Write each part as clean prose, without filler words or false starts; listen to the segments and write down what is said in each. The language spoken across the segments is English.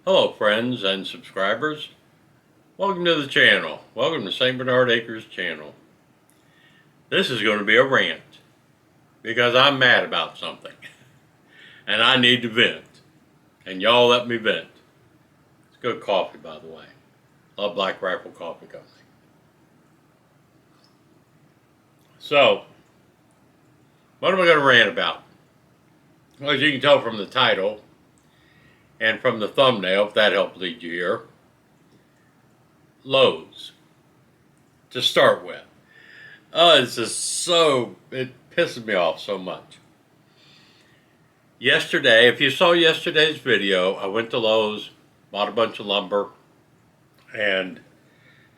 Hello friends and subscribers. Welcome to the channel. Welcome to St. Bernard Acres channel. This is going to be a rant because I'm mad about something and I need to vent. And y'all let me vent. It's good coffee, by the way. Love Black Rifle Coffee Company. So, what am I going to rant about? Well, as you can tell from the title and from the thumbnail, if that helped lead you here, Lowe's, to start with. It's just it pisses me off so much. Yesterday, if you saw yesterday's video, I went to Lowe's, bought a bunch of lumber, and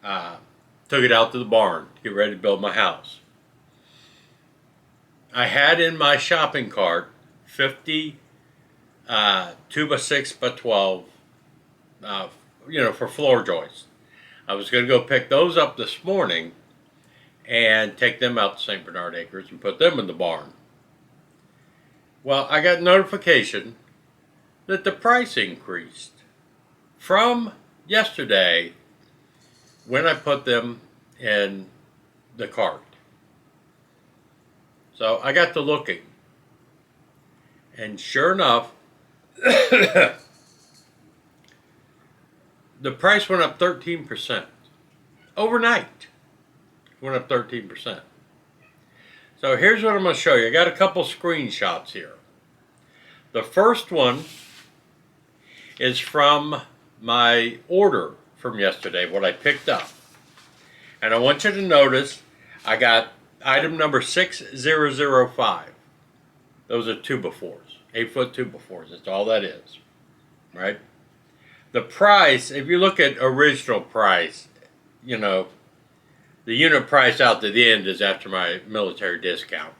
took it out to the barn to get ready to build my house. I had in my shopping cart 50 2x6 by 12, for floor joists. I was going to go pick those up this morning and take them out to St. Bernard Acres and put them in the barn. Well, I got notification that the price increased from yesterday when I put them in the cart. So I got to looking, and sure enough, the price went up 13%. Overnight, went up 13%. So here's what I'm going to show you. I got a couple screenshots here. The first one is from my order from yesterday, what I picked up. And I want you to notice I got item number 6005. Those are 2x4s, 8-foot 2x4s. That's all that is, right? The price, if you look at original price, the unit price out to the end is after my military discount.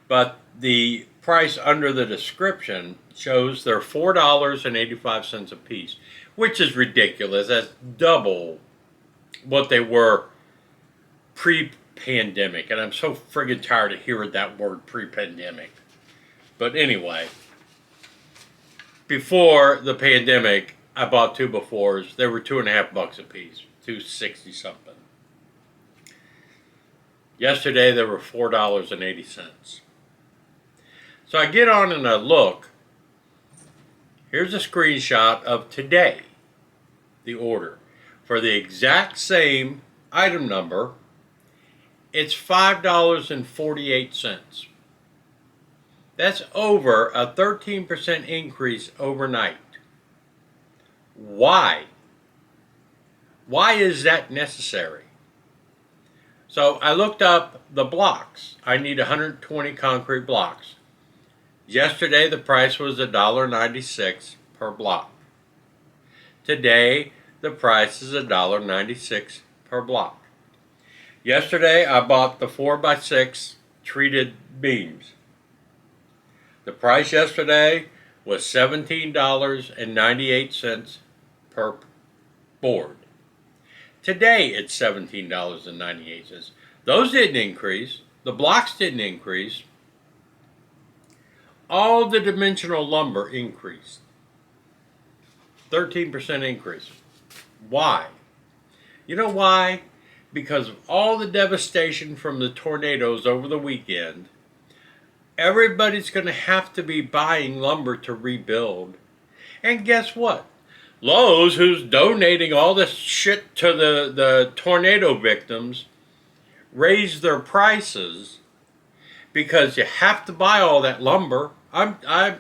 But the price under the description shows they're $4.85 a piece, which is ridiculous. That's double what they were pre-pandemic. And I'm so friggin' tired of hearing that word pre-pandemic. But anyway, before the pandemic, I bought 2x4s. They were $2.50 a piece, $2.60 something. Yesterday they were $4.80. So I get on and I look. Here's a screenshot of today, the order. For the exact same item number, it's $5.48. That's over a 13% increase overnight. Why? Why is that necessary? So I looked up the blocks. I need 120 concrete blocks. Yesterday the price was $1.96 per block. Today the price is $1.96 per block. Yesterday I bought the 4x6 treated beams. The price yesterday was $17.98 per board. Today it's $17.98. Those didn't increase. The blocks didn't increase. All the dimensional lumber increased. 13% increase. Why? You know why? Because of all the devastation from the tornadoes over the weekend. Everybody's going to have to be buying lumber to rebuild. And guess what? Lowe's, who's donating all this shit to the tornado victims, raised their prices because you have to buy all that lumber. I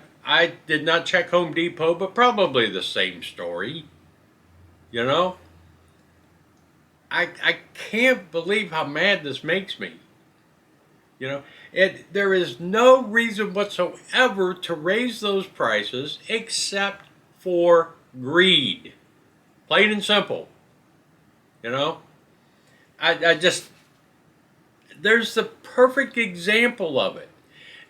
did not check Home Depot, but probably the same story. I can't believe how mad this makes me. There is no reason whatsoever to raise those prices except for greed. Plain and simple. There's the perfect example of it.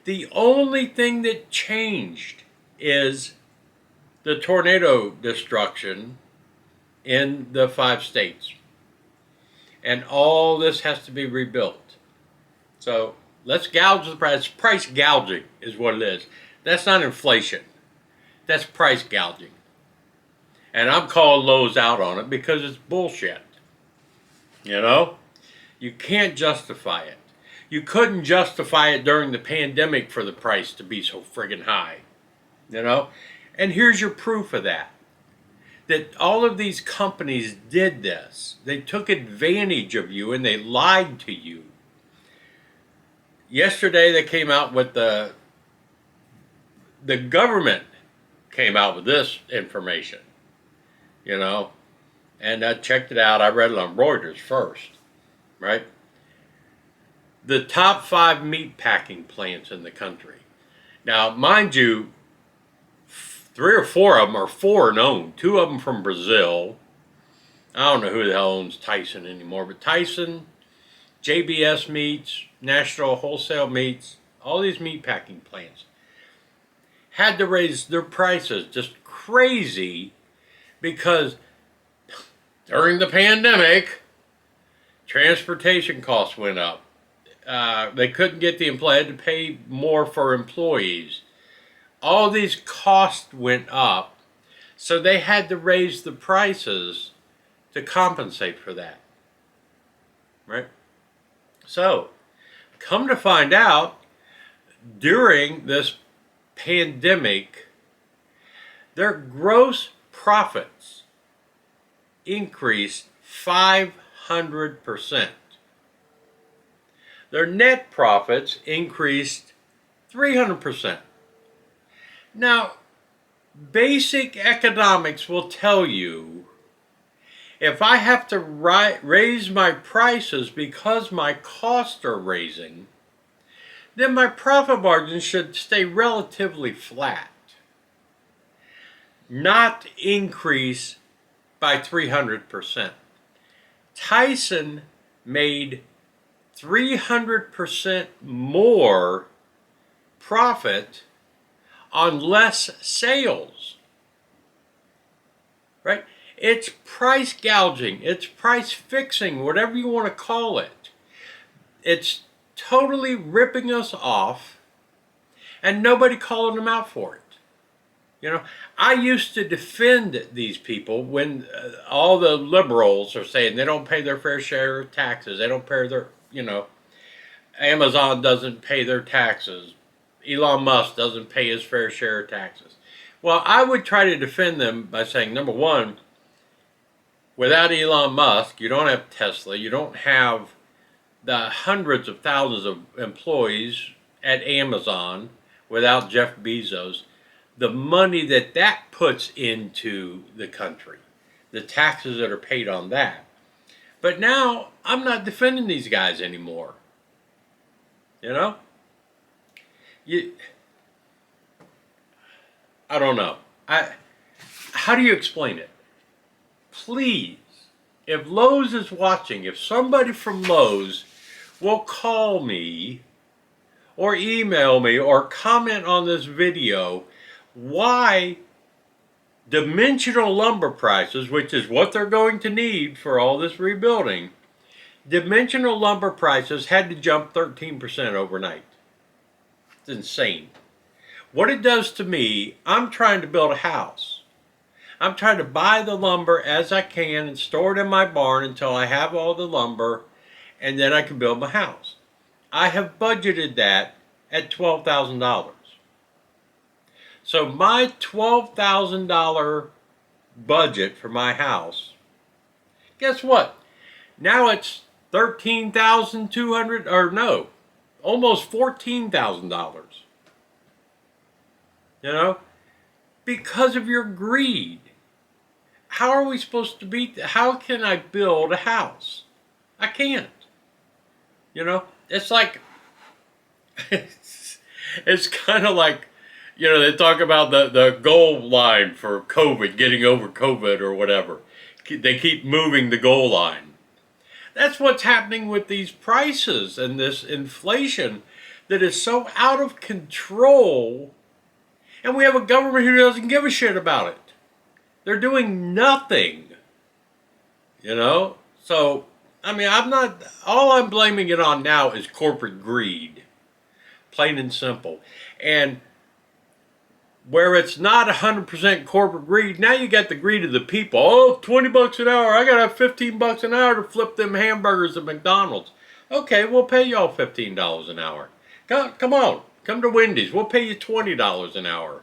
The only thing that changed is the tornado destruction in the 5 states. And all this has to be rebuilt. So let's gouge the price. Price gouging is what it is. That's not inflation. That's price gouging. And I'm calling Lowe's out on it because it's bullshit. You know? You can't justify it. You couldn't justify it during the pandemic for the price to be so friggin' high. You know? And here's your proof of that. That all of these companies did this. They took advantage of you and they lied to you. Yesterday they came out with the government came out with this information, you know, and I checked it out. I read it on Reuters first, right? The top 5 meat packing plants in the country. Now, mind you, 3 or 4 of them are foreign owned. 2 of them from Brazil. I don't know who the hell owns Tyson anymore, but Tyson, JBS Meats, National Wholesale Meats, all these meat packing plants had to raise their prices just crazy because during the pandemic, transportation costs went up. They couldn't get the employee, had to pay more for employees. All these costs went up, so they had to raise the prices to compensate for that, right? So, come to find out, during this pandemic, their gross profits increased 500%. Their net profits increased 300%. Now, basic economics will tell you if I have to raise my prices because my costs are raising, then my profit margin should stay relatively flat, not increase by 300%. Tyson made 300% more profit on less sales, right? It's price gouging, it's price fixing, whatever you want to call it. It's totally ripping us off and nobody calling them out for it. You know, I used to defend these people when all the liberals are saying they don't pay their fair share of taxes. They don't pay their, you know, Amazon doesn't pay their taxes. Elon Musk doesn't pay his fair share of taxes. Well, I would try to defend them by saying, number one, without Elon Musk, you don't have Tesla, you don't have the hundreds of thousands of employees at Amazon without Jeff Bezos, the money that puts into the country, the taxes that are paid on that. But now, I'm not defending these guys anymore. You know? I don't know. How do you explain it? Please, if Lowe's is watching, if somebody from Lowe's will call me or email me or comment on this video, why dimensional lumber prices, which is what they're going to need for all this rebuilding, dimensional lumber prices had to jump 13% overnight. It's insane. What it does to me, I'm trying to build a house. I'm trying to buy the lumber as I can and store it in my barn until I have all the lumber, and then I can build my house. I have budgeted that at $12,000. So my $12,000 budget for my house, guess what? Now it's $13,200, or no, almost $14,000. You know, because of your greed. How are we supposed to beat that? How can I build a house? I can't. You know, it's like, it's kind of like, you know, they talk about the goal line for COVID, getting over COVID or whatever. They keep moving the goal line. That's what's happening with these prices and this inflation that is so out of control. And we have a government who doesn't give a shit about it. They're doing nothing. You know? So, I mean, all I'm blaming it on now is corporate greed. Plain and simple. And where it's not 100% corporate greed. Now you got the greed of the people. Oh, 20 bucks an hour. I got to have 15 bucks an hour to flip them hamburgers at McDonald's. Okay, we'll pay y'all $15 an hour. Come on. Come to Wendy's. We'll pay you $20 an hour.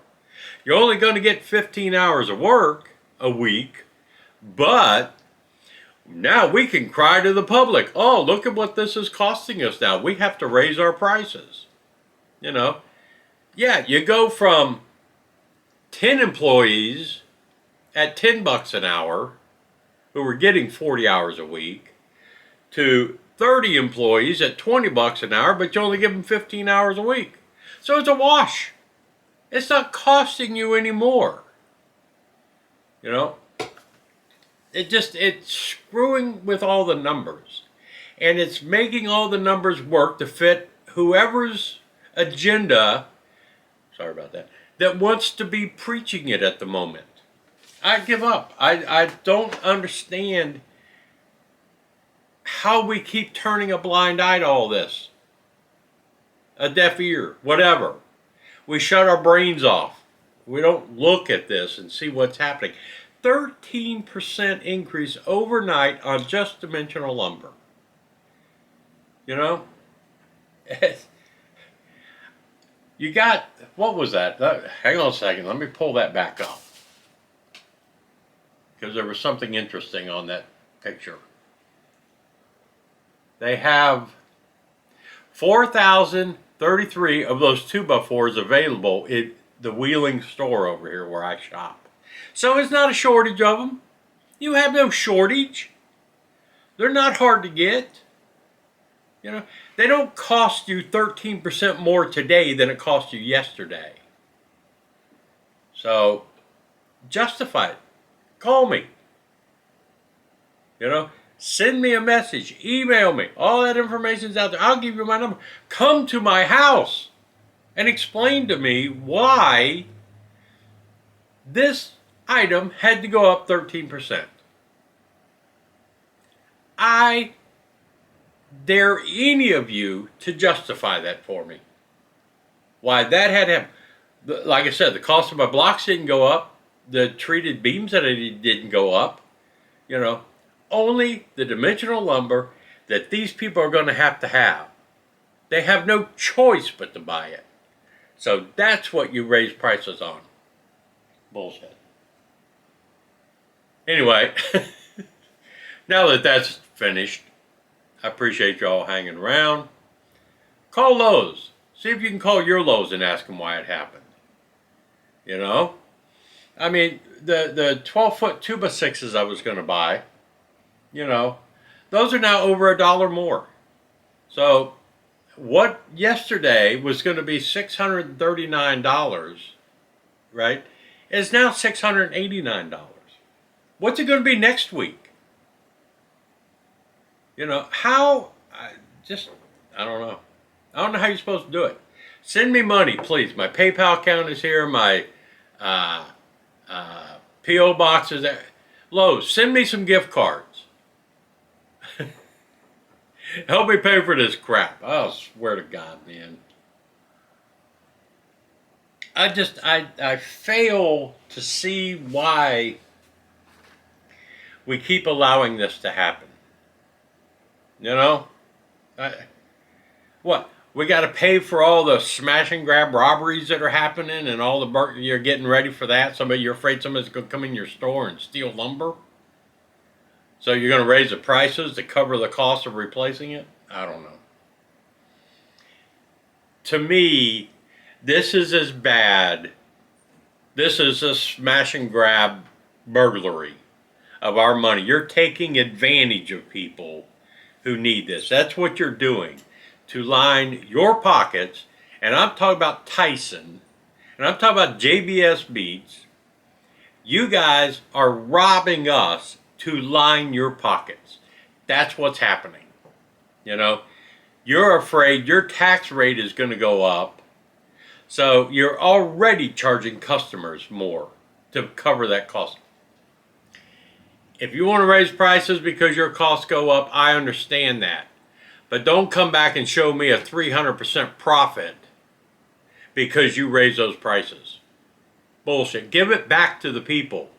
You're only going to get 15 hours of work a week, but now we can cry to the public. Oh, look at what this is costing us now. We have to raise our prices. You know, yeah, you go from 10 employees at 10 bucks an hour who were getting 40 hours a week to 30 employees at 20 bucks an hour, but you only give them 15 hours a week. So it's a wash. It's not costing you anymore. You know, it's screwing with all the numbers. And it's making all the numbers work to fit whoever's agenda, sorry about that wants to be preaching it at the moment. I give up. I don't understand how we keep turning a blind eye to all this. A deaf ear, whatever. We shut our brains off. We don't look at this and see what's happening. 13% increase overnight on just dimensional lumber. You know? You got, what was that? Hang on a second. Let me pull that back up. Because there was something interesting on that picture. They have 4,033 of those 2x4s available in the Wheeling store over here where I shop. So it's not a shortage of them. You have no shortage. They're not hard to get. You know, they don't cost you 13% more today than it cost you yesterday. So justify it. Call me. You know, send me a message, email me. All that information's out there. I'll give you my number. Come to my house and explain to me why this item had to go up 13%. I dare any of you to justify that for me. Why that had to happen. Like I said, the cost of my blocks didn't go up. The treated beams that I didn't go up. You know, only the dimensional lumber that these people are going to have. They have no choice but to buy it. So that's what you raise prices on. Bullshit. Anyway, now that that's finished, I appreciate y'all hanging around. Call Lowe's. See if you can call your Lowe's and ask them why it happened. You know? I mean, the 12-foot 2x6s I was going to buy, you know, those are now over $1 more. So what yesterday was going to be $639, right, is now $689. What's it going to be next week? You know, how, I don't know. I don't know how you're supposed to do it. Send me money, please. My PayPal account is here. My P.O. box is there. Lowe's, send me some gift cards. Help me pay for this crap. I swear to God, man. I fail to see why we keep allowing this to happen. You know? What? We got to pay for all the smash and grab robberies that are happening and all the you're getting ready for that. You're afraid somebody's going to come in your store and steal lumber. So you're going to raise the prices to cover the cost of replacing it? I don't know. To me, this is as bad. This is a smash and grab burglary of our money. You're taking advantage of people who need this. That's what you're doing. To line your pockets, and I'm talking about Tyson, and I'm talking about JBS Beats. You guys are robbing us to line your pockets. That's what's happening. You know, you're afraid your tax rate is going to go up, so you're already charging customers more to cover that cost. If you want to raise prices because your costs go up, I understand that. But don't come back and show me a 300% profit because you raise those prices. bullshit. Give it back to the people.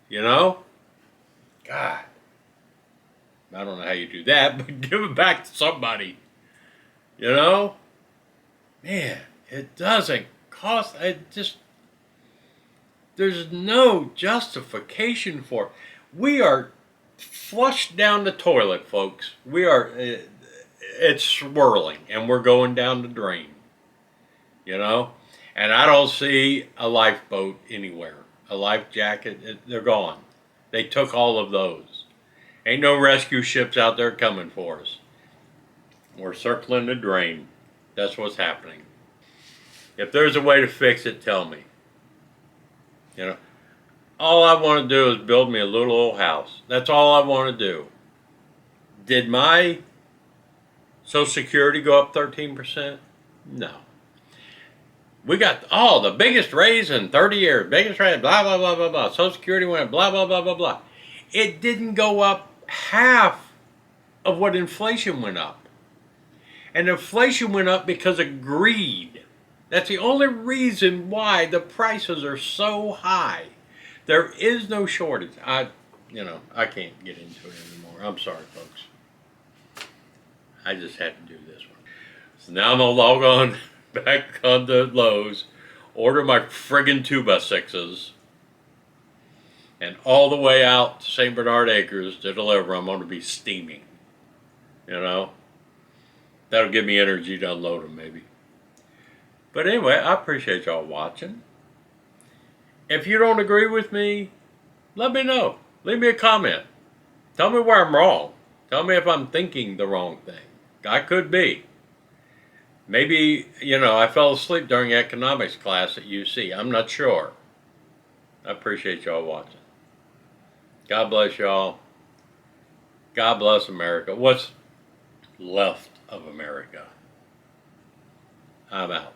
You know? God. I don't know how you do that, but give it back to somebody. You know? Man, it doesn't cost, it just, there's no justification for it. We are flushed down the toilet, folks. We are, it's swirling, and we're going down the drain. You know? And I don't see a lifeboat anywhere. A life jacket, they're gone. They took all of those. Ain't no rescue ships out there coming for us. We're circling the drain. That's what's happening. If there's a way to fix it, tell me. You know, all I want to do is build me a little old house. That's all I want to do. Did my Social Security go up 13%? No. We got, the biggest raise in 30 years. Biggest raise, blah, blah, blah, blah, blah. Social Security went blah, blah, blah, blah, blah. It didn't go up half of what inflation went up. And inflation went up because of greed. That's the only reason why the prices are so high. There is no shortage. I can't get into it anymore. I'm sorry, folks. I just had to do this one. So now I'm gonna log on back on the Lowe's, order my friggin' 2x6s, and all the way out to St. Bernard Acres to deliver. I'm going to be steaming. You know? That'll give me energy to unload them, maybe. But anyway, I appreciate y'all watching. If you don't agree with me, let me know. Leave me a comment. Tell me where I'm wrong. Tell me if I'm thinking the wrong thing. I could be. Maybe, I fell asleep during economics class at UC. I'm not sure. I appreciate y'all watching. God bless y'all. God bless America. What's left of America? I'm out.